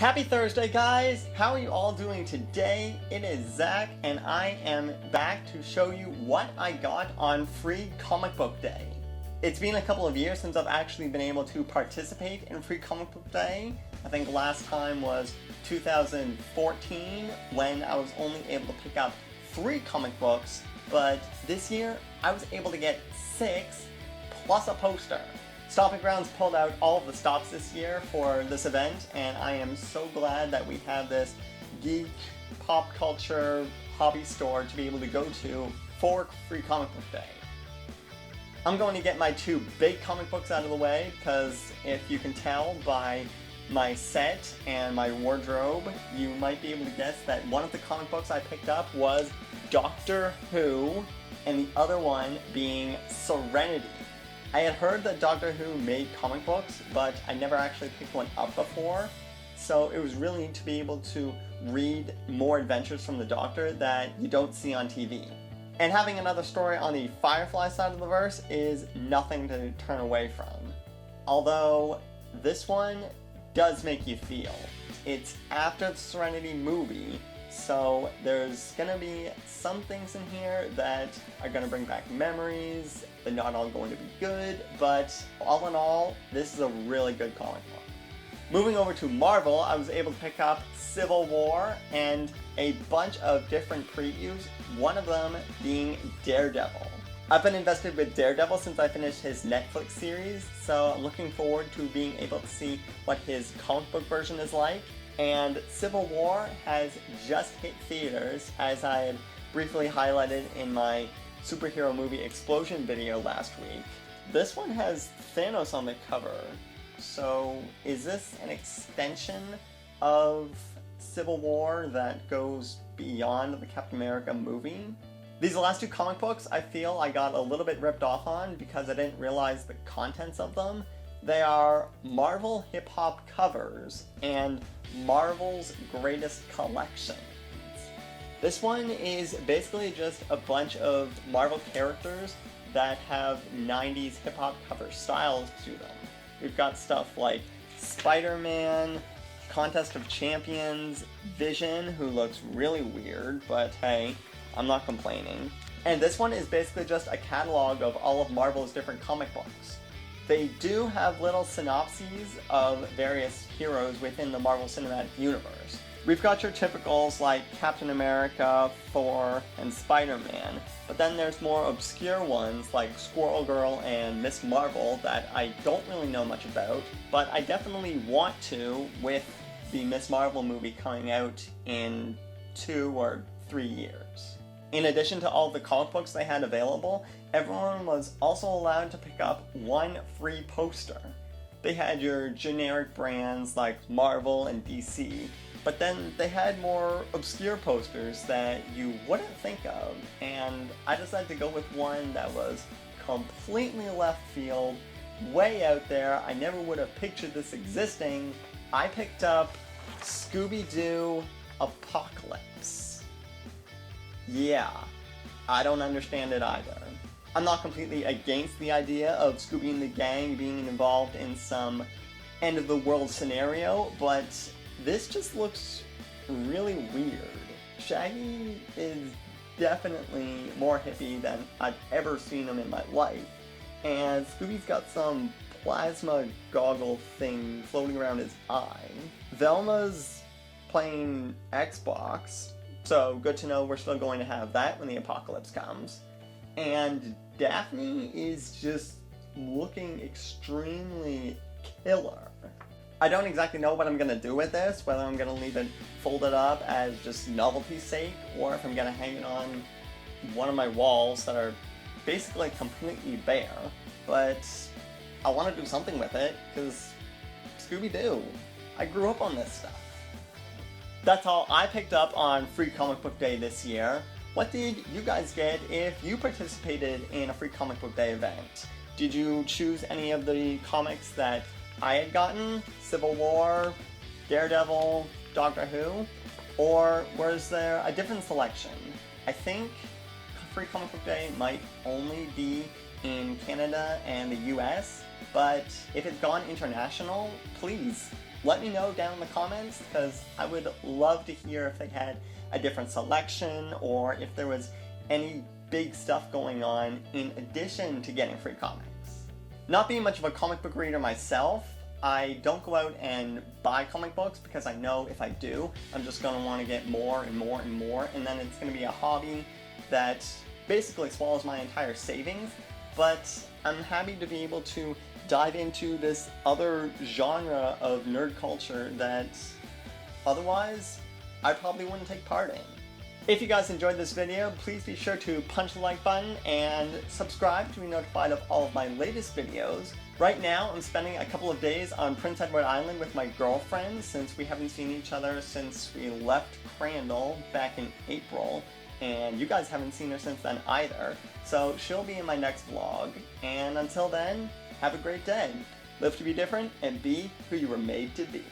Happy Thursday, guys! How are you all doing today? It is Zach, and I am back to show you what I got on Free Comic Book Day. It's been a couple of years since I've actually been able to participate in Free Comic Book Day. I think last time was 2014, when I was only able to pick up 3 comic books, but this year I was able to get 6 plus a poster. Stomping Grounds pulled out all of the stops this year for this event, and I am so glad that we have this geek, pop culture, hobby store to be able to go to for Free Comic Book Day. I'm going to get my 2 big comic books out of the way, because if you can tell by my set and my wardrobe, you might be able to guess that one of the comic books I picked up was Doctor Who, and the other one being Serenity. I had heard that Doctor Who made comic books, but I never actually picked one up before, so it was really neat to be able to read more adventures from the Doctor that you don't see on TV. And having another story on the Firefly side of the verse is nothing to turn away from. Although, this one does make you feel. It's after the Serenity movie, so there's gonna be some things in here that are gonna bring back memories. They're not all going to be good, but all in all, this is a really good comic book. Moving over to Marvel, I was able to pick up Civil War and a bunch of different previews, one of them being Daredevil. I've been invested with Daredevil since I finished his Netflix series, so I'm looking forward to being able to see what his comic book version is like. And Civil War has just hit theaters, as I had briefly highlighted in my superhero movie explosion video last week. This one has Thanos on the cover, so is this an extension of Civil War that goes beyond the Captain America movie? These last 2 comic books I feel I got a little bit ripped off on because I didn't realize the contents of them. They are Marvel hip-hop covers and Marvel's Greatest Collection. This one is basically just a bunch of Marvel characters that have 90s hip-hop cover styles to them. We've got stuff like Spiderman, Contest of Champions, Vision, who looks really weird, but hey, I'm not complaining. And this one is basically just a catalog of all of Marvel's different comic books. They do have little synopses of various heroes within the Marvel Cinematic Universe. We've got your typicals like Captain America, Thor, and Spider-Man, but then there's more obscure ones like Squirrel Girl and Miss Marvel that I don't really know much about, but I definitely want to with the Miss Marvel movie coming out in 2 or 3 years. In addition to all the comic books they had available, everyone was also allowed to pick up 1 free poster. They had your generic brands like Marvel and DC, but then they had more obscure posters that you wouldn't think of, and I decided to go with one that was completely left field, way out there. I never would have pictured this existing. I picked up Scooby-Doo Apocalypse. Yeah, I don't understand it either. I'm not completely against the idea of Scooby and the gang being involved in some end-of-the-world scenario, but this just looks really weird. Shaggy is definitely more hippie than I've ever seen him in my life, and Scooby's got some plasma goggle thing floating around his eye. Velma's playing Xbox, so good to know we're still going to have that when the apocalypse comes. And Daphne is just looking extremely killer. I don't exactly know what I'm going to do with this, whether I'm going to leave it folded up as just novelty's sake, or if I'm going to hang it on one of my walls that are basically completely bare. But I want to do something with it, because Scooby-Doo. I grew up on this stuff. That's all I picked up on Free Comic Book Day this year. What did you guys get if you participated in a Free Comic Book Day event? Did you choose any of the comics that I had gotten? Civil War, Daredevil, Doctor Who? Or was there a different selection? I think Free Comic Book Day might only be in Canada and the US, but if it's gone international, please let me know down in the comments, because I would love to hear if they had a different selection or if there was any big stuff going on in addition to getting free comics. Not being much of a comic book reader myself, I don't go out and buy comic books because I know if I do, I'm just going to want to get more and more and more, and then it's going to be a hobby that basically swallows my entire savings. But I'm happy to be able to dive into this other genre of nerd culture that otherwise I probably wouldn't take part in. If you guys enjoyed this video, please be sure to punch the like button and subscribe to be notified of all of my latest videos. Right now, I'm spending a couple of days on Prince Edward Island with my girlfriend, since we haven't seen each other since we left Crandall back in April, and you guys haven't seen her since then either. So she'll be in my next vlog, and until then, have a great day. Live to be different and be who you were made to be.